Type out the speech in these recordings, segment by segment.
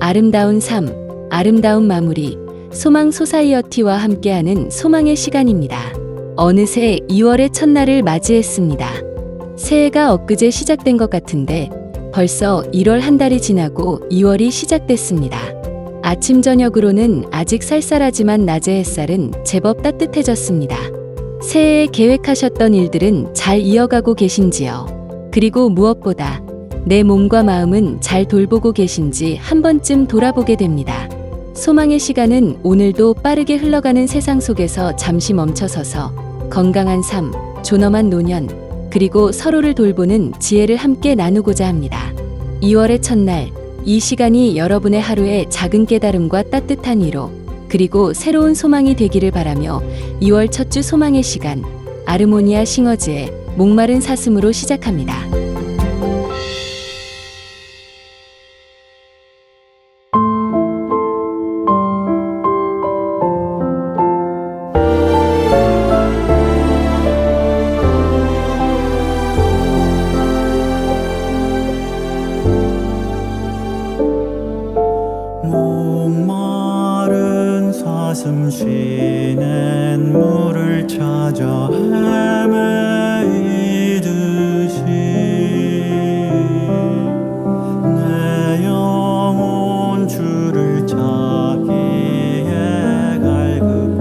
아름다운 삶, 아름다운 마무리, 소망 소사이어티와 함께하는 소망의 시간입니다. 어느새 2월의 첫날을 맞이했습니다. 새해가 엊그제 시작된 것 같은데 벌써 1월 한 달이 지나고 2월이 시작됐습니다. 아침 저녁으로는 아직 쌀쌀하지만 낮의 햇살은 제법 따뜻해졌습니다. 새해에 계획하셨던 일들은 잘 이어가고 계신지요? 그리고 무엇보다 내 몸과 마음은 잘 돌보고 계신지 한 번쯤 돌아보게 됩니다. 소망의 시간은 오늘도 빠르게 흘러가는 세상 속에서 잠시 멈춰서서 건강한 삶, 존엄한 노년, 그리고 서로를 돌보는 지혜를 함께 나누고자 합니다. 2월의 첫날, 이 시간이 여러분의 하루에 작은 깨달음과 따뜻한 위로, 그리고 새로운 소망이 되기를 바라며 2월 첫 주 소망의 시간, 아르모니아 싱어즈의 목마른 사슴으로 시작합니다. 목마른 사슴 쉬는 물을 찾아 헤매이듯이 내 영혼 주를 찾기에 갈급하나이다.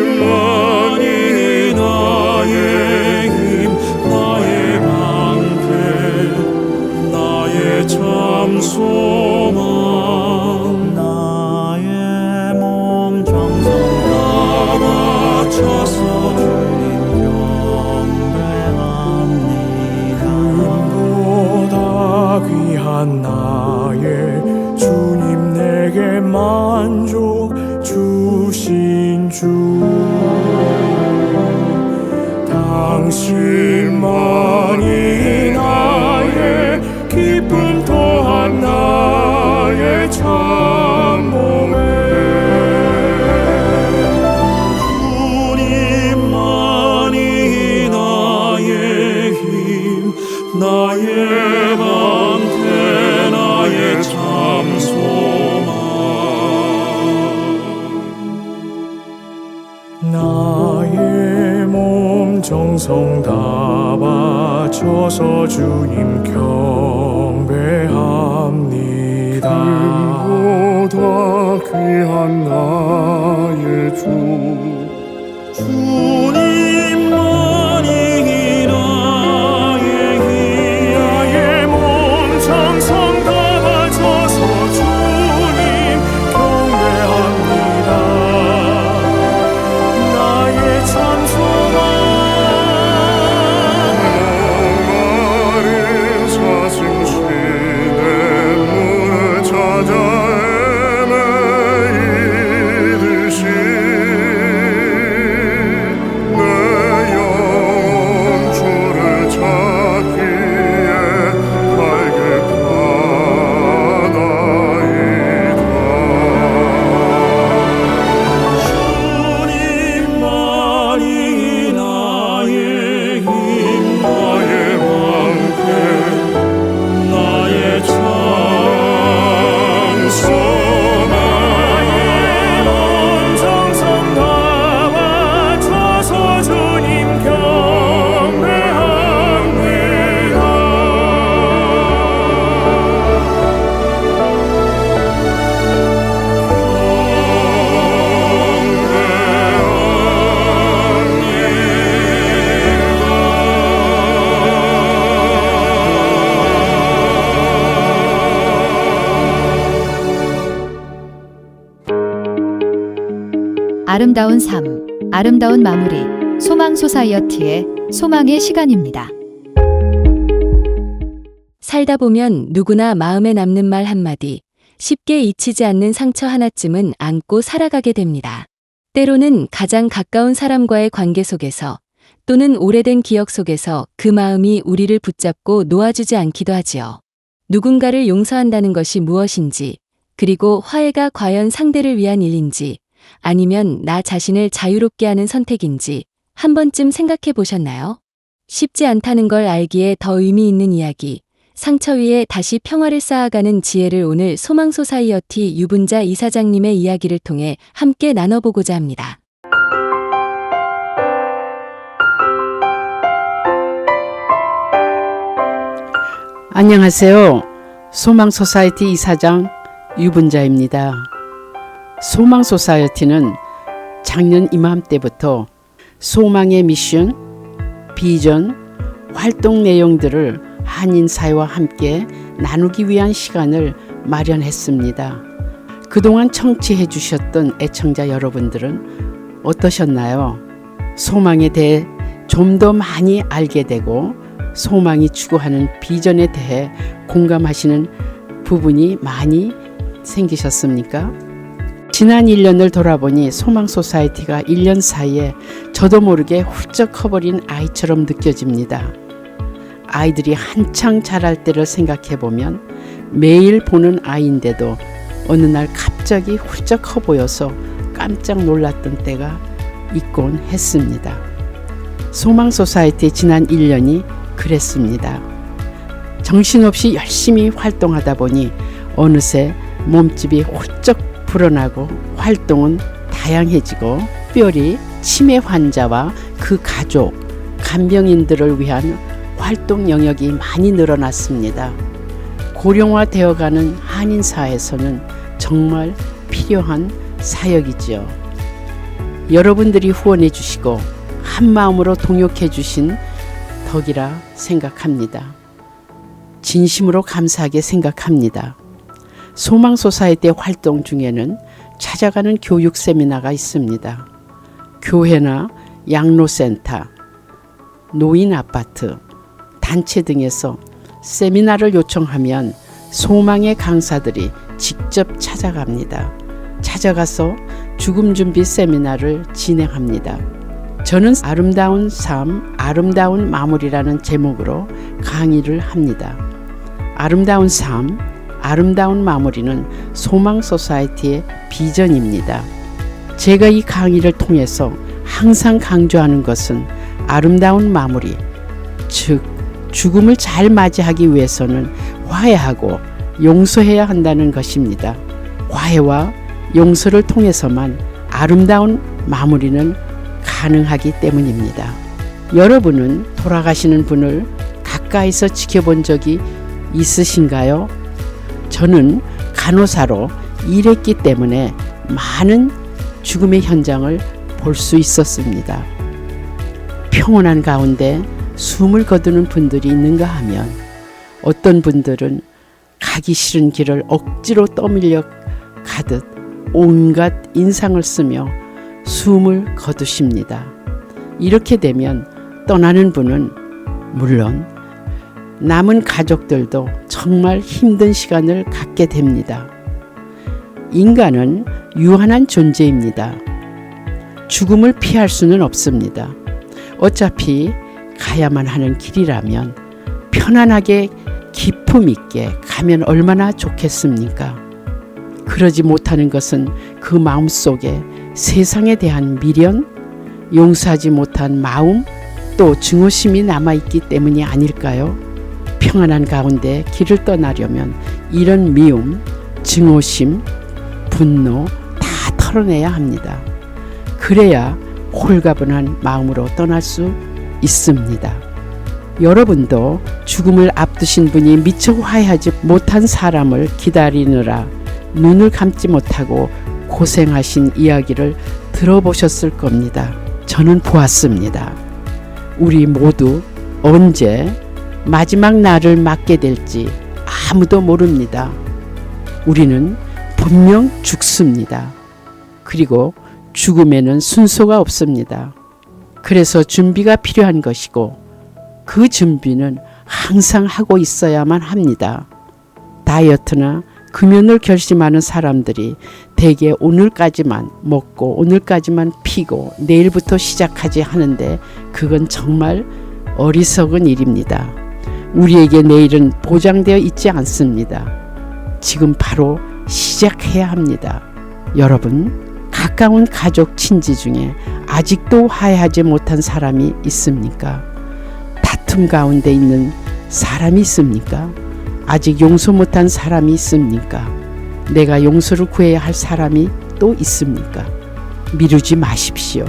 주님만이 나의 참 소망, 나의 몸 정성 다 바쳐서 주님 경배합니다. 보다 귀한 나의 주님 내게 만족 주신 주, 당신만이 나의 기쁨 또한 나의 참몸에 주님만이 나의 힘, 나의 방패, 나의 참 소망. 나의 몸 정성 다 바쳐서 주님 경배합니다. 금보다 귀한 나의 주, 주님만이 나의 힘, 나의 몸 정성 다 바쳐서 주님 경배합니다. 나의 참 소망, 아름다운 삶, 아름다운 마무리, 소망 소사이어티의 소망의 시간입니다. 살다 보면 누구나 마음에 남는 말 한마디, 쉽게 잊히지 않는 상처 하나쯤은 안고 살아가게 됩니다. 때로는 가장 가까운 사람과의 관계 속에서 또는 오래된 기억 속에서 그 마음이 우리를 붙잡고 놓아주지 않기도 하지요. 누군가를 용서한다는 것이 무엇인지, 그리고 화해가 과연 상대를 위한 일인지, 아니면 나 자신을 자유롭게 하는 선택인지 한 번쯤 생각해 보셨나요? 쉽지 않다는 걸 알기에 더 의미 있는 이야기. 상처 위에 다시 평화를 쌓아가는 지혜를 오늘 소망 소사이어티 유분자 이사장님의 이야기를 통해 함께 나눠보고자 합니다. 안녕하세요. 소망 소사이어티 이사장 유분자입니다. 소망 소사이어티는 작년 이맘때부터 소망의 미션, 비전, 활동 내용들을 한인사회와 함께 나누기 위한 시간을 마련했습니다. 그동안 청취해 주셨던 애청자 여러분들은 어떠셨나요? 소망에 대해 좀 더 많이 알게 되고 소망이 추구하는 비전에 대해 공감하시는 부분이 많이 생기셨습니까? 지난 1년을 돌아보니 소망 소사이어티가 1년 사이에 저도 모르게 훌쩍 커버린 아이처럼 느껴집니다. 아이들이 한창 자랄 때를 생각해 보면 매일 보는 아이인데도 어느 날 갑자기 훌쩍 커 보여서 깜짝 놀랐던 때가 있곤 했습니다. 소망 소사이어티 지난 1년이 그랬습니다. 정신없이 열심히 활동하다 보니 어느새 몸집이 훌쩍 불어나고 활동은 다양해지고 특별히 치매 환자와 그 가족, 간병인들을 위한 활동 영역이 많이 늘어났습니다. 고령화되어가는 한인사회에서는 정말 필요한 사역이지요. 여러분들이 후원해 주시고 한마음으로 동역해 주신 덕이라 생각합니다. 진심으로 감사하게 생각합니다. 소망 소사이어티 활동 중에는 찾아가는 교육 세미나가 있습니다. 교회나 양로센터, 노인 아파트, 단체 등에서 세미나를 요청하면 소망의 강사들이 직접 찾아갑니다. 찾아가서 죽음 준비 세미나를 진행합니다. 저는 아름다운 삶, 아름다운 마무리라는 제목으로 강의를 합니다. 아름다운 삶, 아름다운 마무리는 소망 소사이어티의 비전입니다. 제가 이 강의를 통해서 항상 강조하는 것은 아름다운 마무리, 즉 죽음을 잘 맞이하기 위해서는 화해하고 용서해야 한다는 것입니다. 화해와 용서를 통해서만 아름다운 마무리는 가능하기 때문입니다. 여러분은 돌아가시는 분을 가까이서 지켜본 적이 있으신가요? 저는 간호사로 일했기 때문에 많은 죽음의 현장을 볼 수 있었습니다. 평온한 가운데 숨을 거두는 분들이 있는가 하면 어떤 분들은 가기 싫은 길을 억지로 떠밀려 가듯 온갖 인상을 쓰며 숨을 거두십니다. 이렇게 되면 떠나는 분은 물론 남은 가족들도 정말 힘든 시간을 갖게 됩니다. 인간은 유한한 존재입니다. 죽음을 피할 수는 없습니다. 어차피 가야만 하는 길이라면 편안하게 기품 있게 가면 얼마나 좋겠습니까? 그러지 못하는 것은 그 마음속에 세상에 대한 미련, 용서하지 못한 마음, 또 증오심이 남아있기 때문이 아닐까요? 평안한 가운데 길을 떠나려면 이런 미움, 증오심, 분노 다 털어내야 합니다. 그래야 홀가분한 마음으로 떠날 수 있습니다. 여러분도 죽음을 앞두신 분이 미처 화해하지 못한 사람을 기다리느라 눈을 감지 못하고 고생하신 이야기를 들어보셨을 겁니다. 저는 보았습니다. 우리 모두 언제 마지막 날을 맞게 될지 아무도 모릅니다. 우리는 분명 죽습니다. 그리고 죽음에는 순서가 없습니다. 그래서 준비가 필요한 것이고 그 준비는 항상 하고 있어야만 합니다. 다이어트나 금연을 결심하는 사람들이 대개 오늘까지만 먹고 오늘까지만 피고 내일부터 시작하지 하는데 그건 정말 어리석은 일입니다. 우리에게 내일은 보장되어 있지 않습니다. 지금 바로 시작해야 합니다. 여러분, 가까운 가족 친지 중에 아직도 화해하지 못한 사람이 있습니까? 어둠 가운데 있는 사람이 있습니까? 아직 용서 못한 사람이 있습니까? 내가 용서를 구해야 할 사람이 또 있습니까? 미루지 마십시오.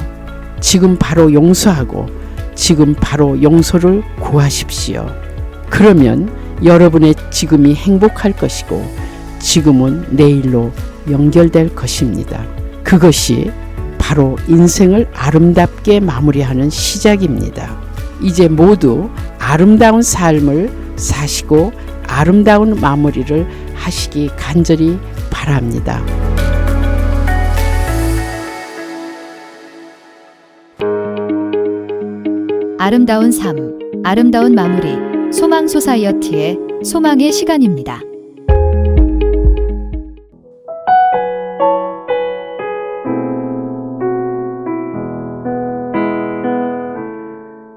지금 바로 용서하고 지금 바로 용서를 구하십시오. 그러면 여러분의 지금이 행복할 것이고 지금은 내일로 연결될 것입니다. 그것이 바로 인생을 아름답게 마무리하는 시작입니다. 이제 모두 아름다운 삶을 사시고 아름다운 마무리를 하시기 간절히 바랍니다. 아름다운 삶, 아름다운 마무리, 소망 소사이어티의 소망의 시간입니다.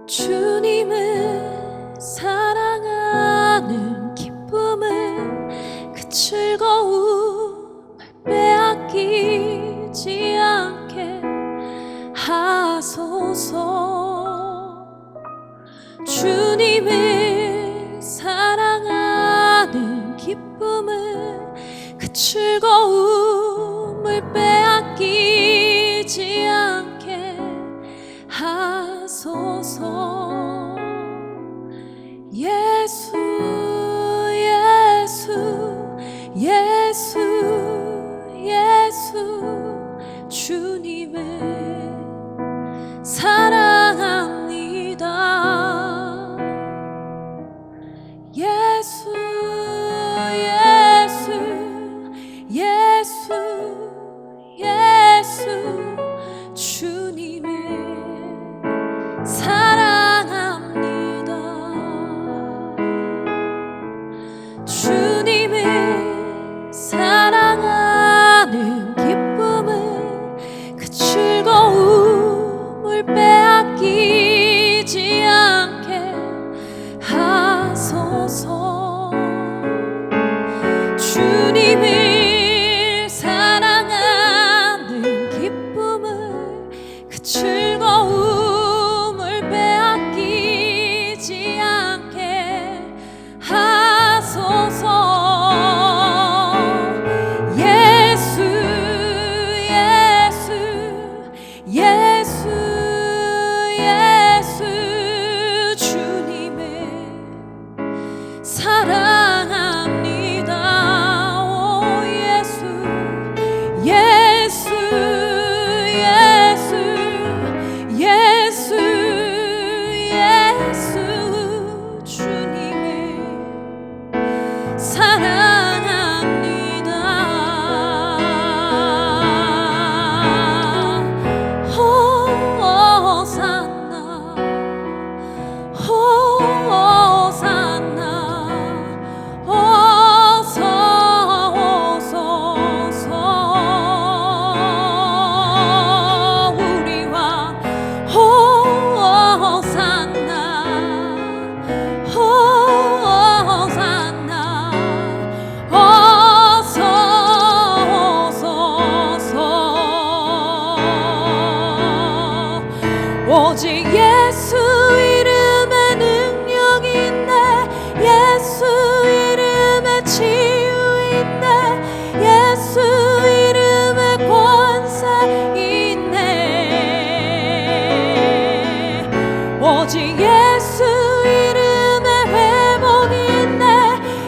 주님을 사랑하는 기쁨을 그 즐거움 빼앗기지 않게 하소서. 주님을 사랑하는 기쁨을 그 즐거움을 빼앗기지 않게 하소서. 예수 예수 예수 예수 주님을 사랑합니다. 예수 예수 예수 예수 주님을 사랑합니다. 주님을 사랑하는 기쁨을 그 즐거움을 빼앗기지 않게 하소서. 주님을 사랑하는 기쁨을 그 즐거움을 빼앗기지 않게 하소서. 예수 예수 예수 예수 주님을 사랑합니다. 오 예수 예수 예수 예수 예수 주님을 사랑합니다. 호산나 호산나 어서 오소서. 우리와 호산나 호산나 어서 오소서. 오직 예수 이름에 능력이 있네. 예수 이름에 치유 있네. 예수 이름에 권세 있네. 오직 예수 이름에 회복이 있네.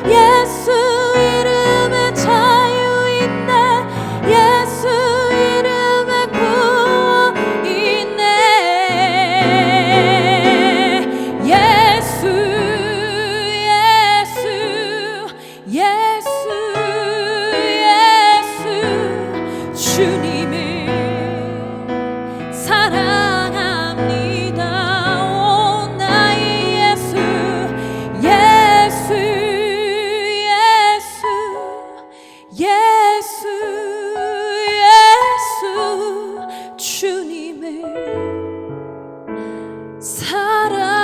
예수 이름에 자유 있네. 예수 이름에 구원 있네. 예수 예수 예수 예수 주님을 사랑합니다. 오 나의 예수 예수 예수 예수 예수 주님을 사랑합니다.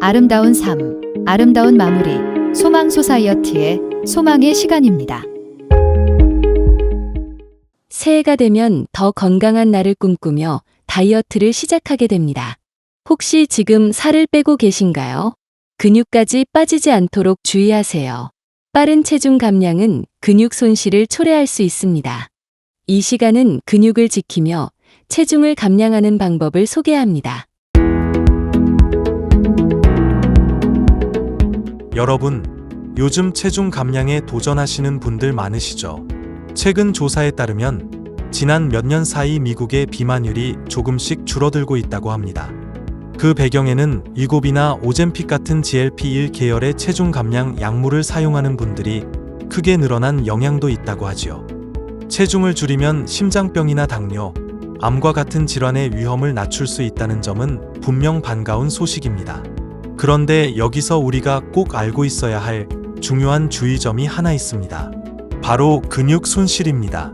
아름다운 삶, 아름다운 마무리, 소망 소사이어티의 소망의 시간입니다. 새해가 되면 더 건강한 나를 꿈꾸며 다이어트를 시작하게 됩니다. 혹시 지금 살을 빼고 계신가요? 근육까지 빠지지 않도록 주의하세요. 빠른 체중 감량은 근육 손실을 초래할 수 있습니다. 이 시간은 근육을 지키며 체중을 감량하는 방법을 소개합니다. 여러분, 요즘 체중 감량에 도전하시는 분들 많으시죠? 최근 조사에 따르면 지난 몇 년 사이 미국의 비만율이 조금씩 줄어들고 있다고 합니다. 그 배경에는 일곱이나 오젬픽 같은 GLP-1 계열의 체중 감량 약물을 사용하는 분들이 크게 늘어난 영향도 있다고 하지요. 체중을 줄이면 심장병이나 당뇨, 암과 같은 질환의 위험을 낮출 수 있다는 점은 분명 반가운 소식입니다. 그런데 여기서 우리가 꼭 알고 있어야 할 중요한 주의점이 하나 있습니다. 바로 근육 손실입니다.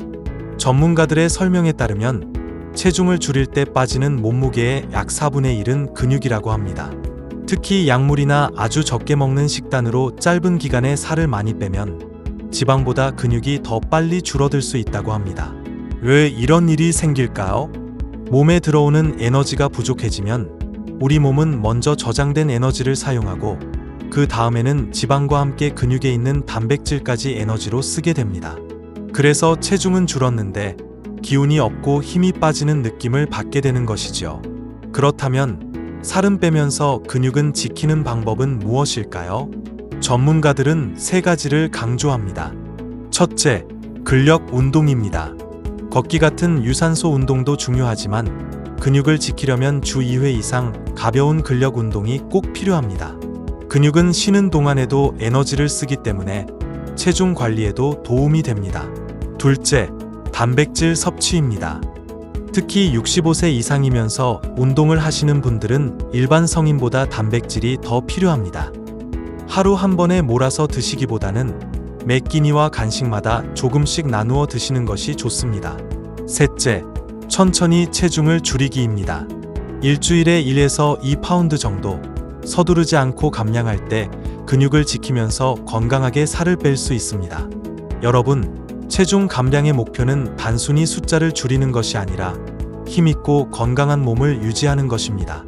전문가들의 설명에 따르면 체중을 줄일 때 빠지는 몸무게의 약 4분의 1은 근육이라고 합니다. 특히 약물이나 아주 적게 먹는 식단으로 짧은 기간에 살을 많이 빼면 지방보다 근육이 더 빨리 줄어들 수 있다고 합니다. 왜 이런 일이 생길까요? 몸에 들어오는 에너지가 부족해지면 우리 몸은 먼저 저장된 에너지를 사용하고 그 다음에는 지방과 함께 근육에 있는 단백질까지 에너지로 쓰게 됩니다. 그래서 체중은 줄었는데 기운이 없고 힘이 빠지는 느낌을 받게 되는 것이죠. 그렇다면 살은 빼면서 근육은 지키는 방법은 무엇일까요? 전문가들은 세 가지를 강조합니다. 첫째, 근력 운동입니다. 걷기 같은 유산소 운동도 중요하지만 근육을 지키려면 주 2회 이상 가벼운 근력 운동이 꼭 필요합니다. 근육은 쉬는 동안에도 에너지를 쓰기 때문에 체중 관리에도 도움이 됩니다. 둘째, 단백질 섭취입니다. 특히 65세 이상이면서 운동을 하시는 분들은 일반 성인보다 단백질이 더 필요합니다. 하루 한 번에 몰아서 드시기보다는 매 끼니와 간식마다 조금씩 나누어 드시는 것이 좋습니다. 셋째, 천천히 체중을 줄이기입니다. 일주일에 1에서 2파운드 정도 서두르지 않고 감량할 때 근육을 지키면서 건강하게 살을 뺄 수 있습니다. 여러분, 체중 감량의 목표는 단순히 숫자를 줄이는 것이 아니라 힘있고 건강한 몸을 유지하는 것입니다.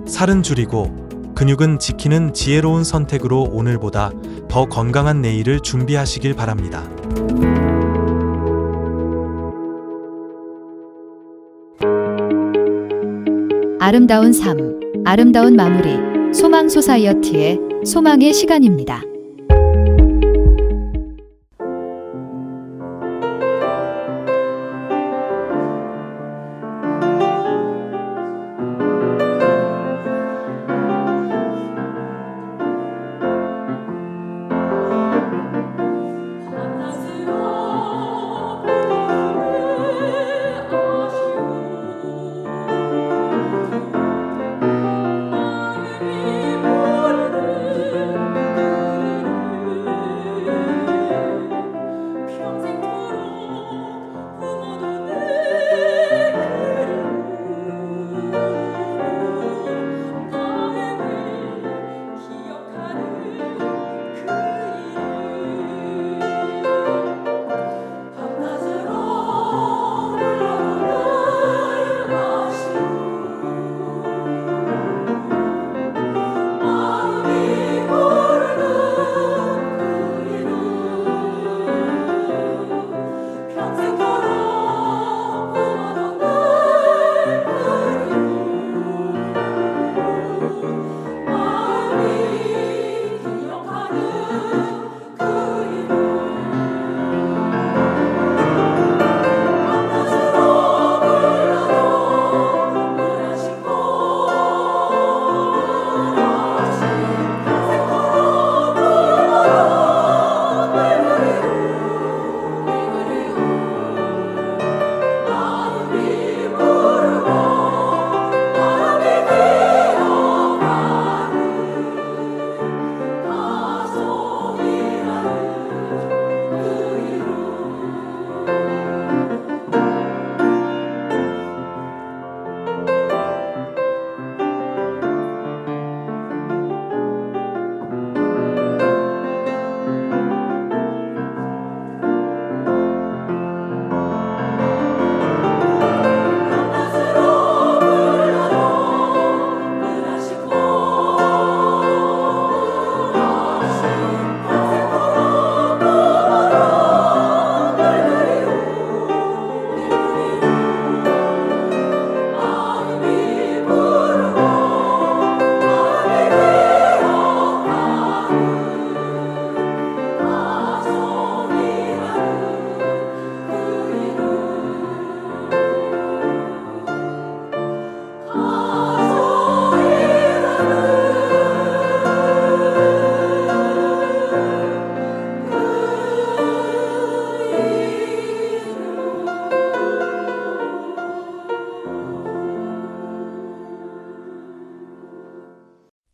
살은 줄이고 근육은 지키는 지혜로운 선택으로 오늘보다 더 건강한 내일을 준비하시길 바랍니다. 아름다운 삶, 아름다운 마무리, 소망 소사이어티의 소망의 시간입니다.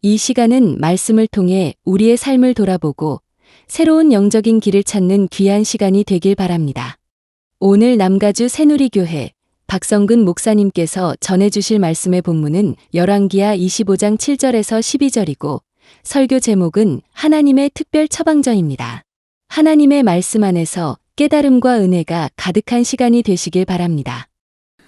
이 시간은 말씀을 통해 우리의 삶을 돌아보고 새로운 영적인 길을 찾는 귀한 시간이 되길 바랍니다. 오늘 남가주 새누리교회 박성근 목사님께서 전해주실 말씀의 본문은 열왕기하 25장 7절에서 12절이고 설교 제목은 하나님의 특별 처방전입니다. 하나님의 말씀 안에서 깨달음과 은혜가 가득한 시간이 되시길 바랍니다.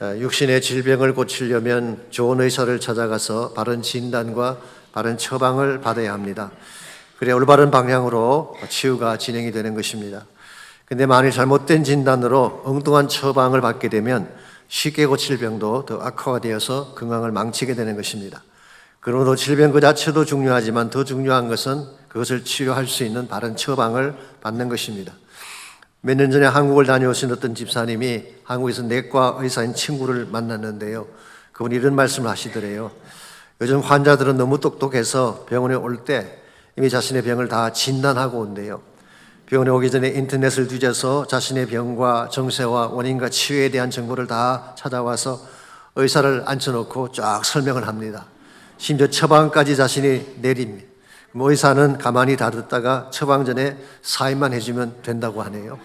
육신의 질병을 고치려면 좋은 의사를 찾아가서 바른 진단과 바른 처방을 받아야 합니다. 그래야 올바른 방향으로 치유가 진행이 되는 것입니다. 근데 만일 잘못된 진단으로 엉뚱한 처방을 받게 되면 쉽게 고칠 병도 더 악화가 되어서 건강을 망치게 되는 것입니다. 그러므로 질병 그 자체도 중요하지만 더 중요한 것은 그것을 치료할 수 있는 바른 처방을 받는 것입니다. 몇 년 전에 한국을 다녀오신 어떤 집사님이 한국에서 내과 의사인 친구를 만났는데요. 그분이 이런 말씀을 하시더래요. 요즘 환자들은 너무 똑똑해서 병원에 올 때 이미 자신의 병을 다 진단하고 온대요. 병원에 오기 전에 인터넷을 뒤져서 자신의 병과 정세와 원인과 치유에 대한 정보를 다 찾아와서 의사를 앉혀놓고 쫙 설명을 합니다. 심지어 처방까지 자신이 내립니다. 의사는 가만히 다 듣다가 처방 전에 사인만 해주면 된다고 하네요.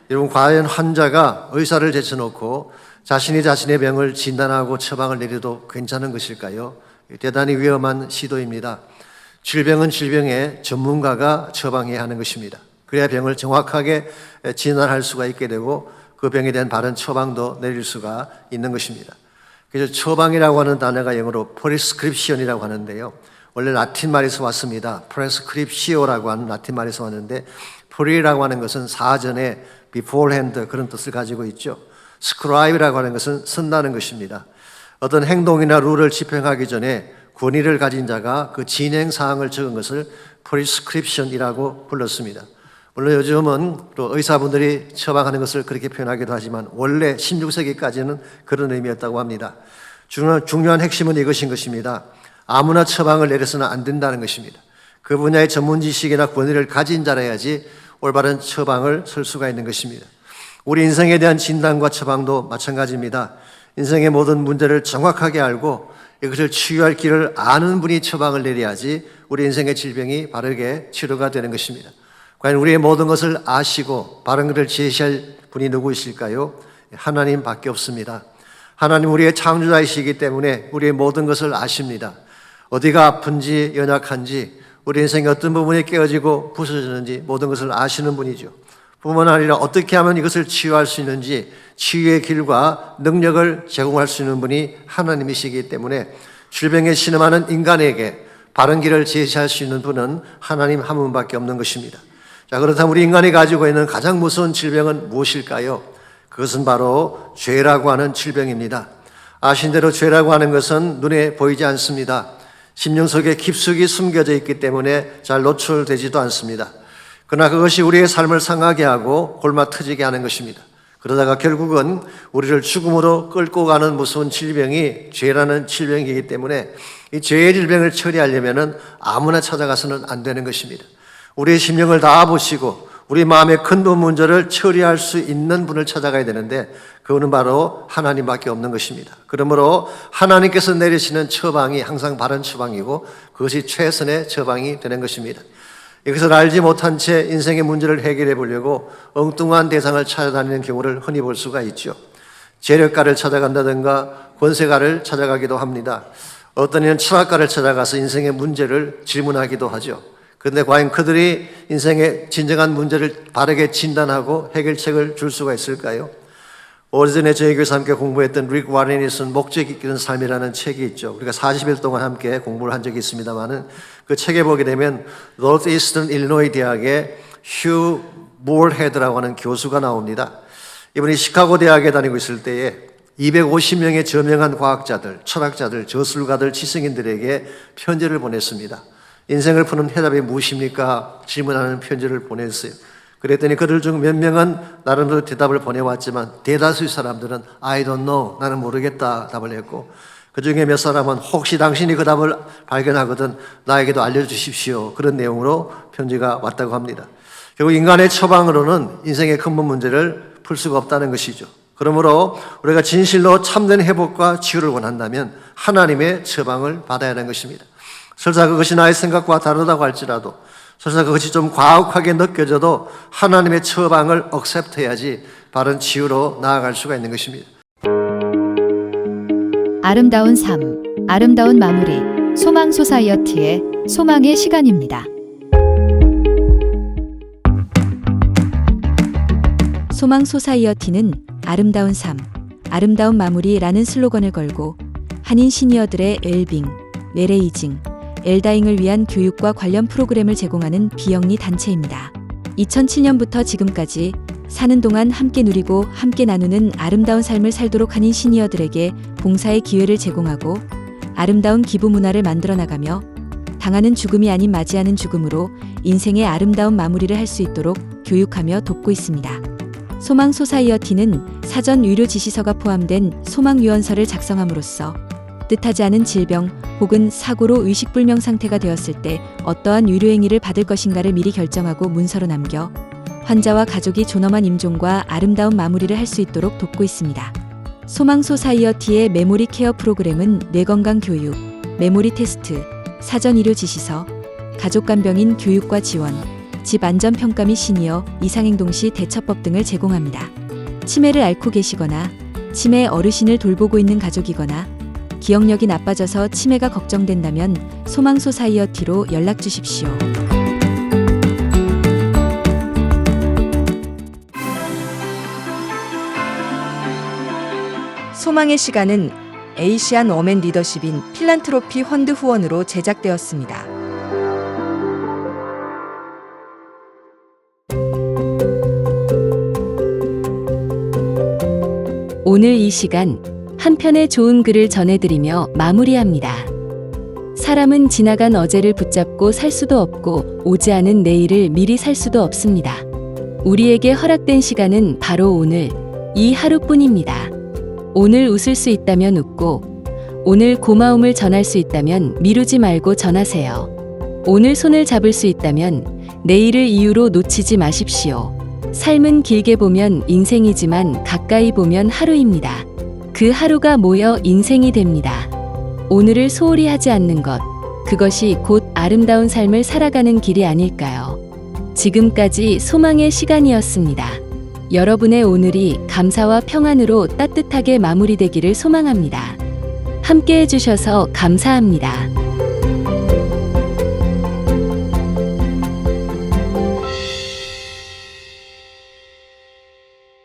여러분, 과연 환자가 의사를 제쳐놓고 자신이 자신의 병을 진단하고 처방을 내려도 괜찮은 것일까요? 대단히 위험한 시도입니다. 질병은 질병의 전문가가 처방해야 하는 것입니다. 그래야 병을 정확하게 진단할 수가 있게 되고 그 병에 대한 바른 처방도 내릴 수가 있는 것입니다. 그래서 처방이라고 하는 단어가 영어로 prescription이라고 하는데요. 원래 라틴 말에서 왔습니다. prescriptio라고 하는 라틴 말에서 왔는데 pre라고 하는 것은 사전에 beforehand 그런 뜻을 가지고 있죠. scribe라고 하는 것은 쓴다는 것입니다. 어떤 행동이나 룰을 집행하기 전에 권위를 가진 자가 그 진행 사항을 적은 것을 prescription이라고 불렀습니다. 물론 요즘은 또 의사분들이 처방하는 것을 그렇게 표현하기도 하지만 원래 16세기까지는 그런 의미였다고 합니다. 중요한 핵심은 이것인 것입니다. 아무나 처방을 내려서는 안 된다는 것입니다. 그 분야의 전문 지식이나 권위를 가진 자라야지 올바른 처방을 쓸 수가 있는 것입니다. 우리 인생에 대한 진단과 처방도 마찬가지입니다. 인생의 모든 문제를 정확하게 알고 이것을 치유할 길을 아는 분이 처방을 내려야지 우리 인생의 질병이 바르게 치료가 되는 것입니다. 과연 우리의 모든 것을 아시고 바른 길을 제시할 분이 누구이실까요? 하나님밖에 없습니다. 하나님 우리의 창조자이시기 때문에 우리의 모든 것을 아십니다. 어디가 아픈지 연약한지 우리 인생의 어떤 부분이 깨어지고 부서지는지 모든 것을 아시는 분이죠. 뿐만 아니라 어떻게 하면 이것을 치유할 수 있는지 치유의 길과 능력을 제공할 수 있는 분이 하나님이시기 때문에 질병에 신음하는 인간에게 바른 길을 제시할 수 있는 분은 하나님 한 분밖에 없는 것입니다. 자, 그렇다면 우리 인간이 가지고 있는 가장 무서운 질병은 무엇일까요? 그것은 바로 죄라고 하는 질병입니다. 아신 대로 죄라고 하는 것은 눈에 보이지 않습니다. 심령 속에 깊숙이 숨겨져 있기 때문에 잘 노출되지도 않습니다. 그러나 그것이 우리의 삶을 상하게 하고 골마 터지게 하는 것입니다. 그러다가 결국은 우리를 죽음으로 끌고 가는 무서운 질병이 죄라는 질병이기 때문에 이 죄의 질병을 처리하려면 아무나 찾아가서는 안 되는 것입니다. 우리의 심령을 다 보시고 우리 마음의 근본 문제를 처리할 수 있는 분을 찾아가야 되는데 그분은 바로 하나님밖에 없는 것입니다. 그러므로 하나님께서 내리시는 처방이 항상 바른 처방이고 그것이 최선의 처방이 되는 것입니다. 이것을 알지 못한 채 인생의 문제를 해결해 보려고 엉뚱한 대상을 찾아다니는 경우를 흔히 볼 수가 있죠. 재력가를 찾아간다든가 권세가를 찾아가기도 합니다. 어떤 이는 철학가를 찾아가서 인생의 문제를 질문하기도 하죠. 그런데 과연 그들이 인생의 진정한 문제를 바르게 진단하고 해결책을 줄 수가 있을까요? 오래전에 저희 교회에서 함께 공부했던 릭 와렌이 쓴 목적이 있는 삶이라는 책이 있죠. 우리가 40일 동안 함께 공부를 한 적이 있습니다만 그 책에 보게 되면 노스이스턴 일리노이 대학의 휴 몰헤드라고 하는 교수가 나옵니다. 이분이 시카고 대학에 다니고 있을 때에 250명의 저명한 과학자들, 철학자들, 저술가들, 지성인들에게 편지를 보냈습니다. 인생을 푸는 해답이 무엇입니까? 질문하는 편지를 보냈어요. 그랬더니 그들 중 몇 명은 나름대로 대답을 보내왔지만 대다수의 사람들은 I don't know, 나는 모르겠다 답을 했고 그 중에 몇 사람은 혹시 당신이 그 답을 발견하거든 나에게도 알려주십시오. 그런 내용으로 편지가 왔다고 합니다. 결국 인간의 처방으로는 인생의 근본 문제를 풀 수가 없다는 것이죠. 그러므로 우리가 진실로 참된 회복과 치유를 원한다면 하나님의 처방을 받아야 하는 것입니다. 설사 그것이 나의 생각과 다르다고 할지라도, 설사 그것이 좀 과혹하게 느껴져도 하나님의 처방을 억셉트해야지 바른 치유로 나아갈 수가 있는 것입니다. 아름다운 삶, 아름다운 마무리. 소망 소사이어티의 소망의 시간입니다. 소망 소사이어티는 아름다운 삶, 아름다운 마무리라는 슬로건을 걸고 한인 시니어들의 웰빙, 웰에이징, 엘다잉을 위한 교육과 관련 프로그램을 제공하는 비영리 단체입니다. 2007년부터 지금까지 사는 동안 함께 누리고 함께 나누는 아름다운 삶을 살도록 한인 시니어들에게 봉사의 기회를 제공하고 아름다운 기부 문화를 만들어 나가며 당하는 죽음이 아닌 맞이하는 죽음으로 인생의 아름다운 마무리를 할 수 있도록 교육하며 돕고 있습니다. 소망 소사이어티는 사전 유료 지시서가 포함된 소망 유언서를 작성함으로써 뜻하지 않은 질병 혹은 사고로 의식불명 상태가 되었을 때 어떠한 유료 행위를 받을 것인가를 미리 결정하고 문서로 남겨 환자와 가족이 존엄한 임종과 아름다운 마무리를 할 수 있도록 돕고 있습니다. 소망 소사이어티의 메모리 케어 프로그램은 뇌건강 교육, 메모리 테스트, 사전 의료 지시서, 가족 간병인 교육과 지원, 집 안전 평가 및 시니어 이상행동 시 대처법 등을 제공합니다. 치매를 앓고 계시거나 치매 어르신을 돌보고 있는 가족이거나 기억력이 나빠져서 치매가 걱정된다면 소망 소사이어티로 연락 주십시오. 소망의 시간은 에이시안 워맨 리더십인 필란트로피 펀드 후원으로 제작되었습니다. 오늘 이 시간 한 편의 좋은 글을 전해드리며 마무리합니다. 사람은 지나간 어제를 붙잡고 살 수도 없고 오지 않은 내일을 미리 살 수도 없습니다. 우리에게 허락된 시간은 바로 오늘, 이 하루뿐입니다. 오늘 웃을 수 있다면 웃고, 오늘 고마움을 전할 수 있다면 미루지 말고 전하세요. 오늘 손을 잡을 수 있다면 내일을 이유로 놓치지 마십시오. 삶은 길게 보면 인생이지만 가까이 보면 하루입니다. 그 하루가 모여 인생이 됩니다. 오늘을 소홀히 하지 않는 것, 그것이 곧 아름다운 삶을 살아가는 길이 아닐까요? 지금까지 소망의 시간이었습니다. 여러분의 오늘이 감사와 평안으로 따뜻하게 마무리되기를 소망합니다. 함께 해주셔서 감사합니다.